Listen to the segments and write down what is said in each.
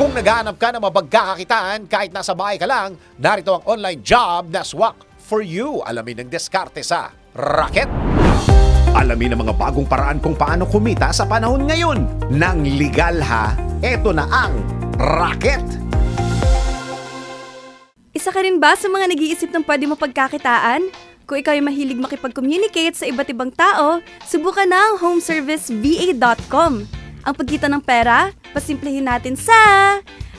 Kung naghahanap ka ng mapagkakakitaan kahit nasa bahay ka lang, narito ang online job na swak for you. Alamin ang diskarte sa Racket. Alamin ang mga bagong paraan kung paano kumita sa panahon ngayon. Nang legal ha, eto na ang Racket. Isa ka rin ba sa mga nag-iisip ng pwede mo pagkakitaan? Kung ikaw ay mahilig makipag-communicate sa iba't ibang tao, subukan na ang homeserviceva.com. Ang pagkita ng pera, pasimplihin natin sa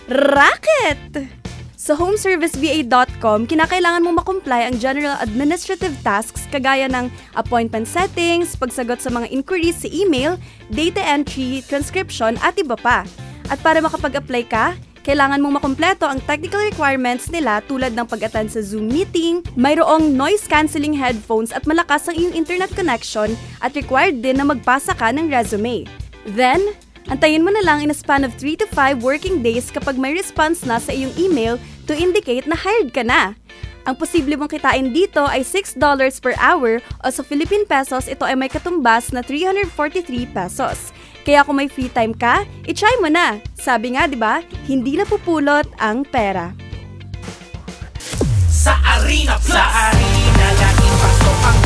Racket! Sa homeserviceva.com, kinakailangan mong makomply ang general administrative tasks kagaya ng appointment settings, pagsagot sa mga inquiries sa email, data entry, transcription at iba pa. At para makapag-apply ka, kailangan mong makumpleto ang technical requirements nila tulad ng pag-attend sa Zoom meeting, mayroong noise-canceling headphones at malakas ang iyong internet connection at required din na magpasa ka ng resume. Then, antayin mo na lang in a span of 3 to 5 working days kapag may response na sa iyong email to indicate na hired ka na. Ang posible mong kitain dito ay $6 per hour o sa Philippine pesos ito ay may katumbas na 343 pesos. Kaya kung may free time ka, i-try mo na. Sabi nga, di ba, hindi napupulot ang pera. Sa Arena Plus! Sa Arena laging pasok ang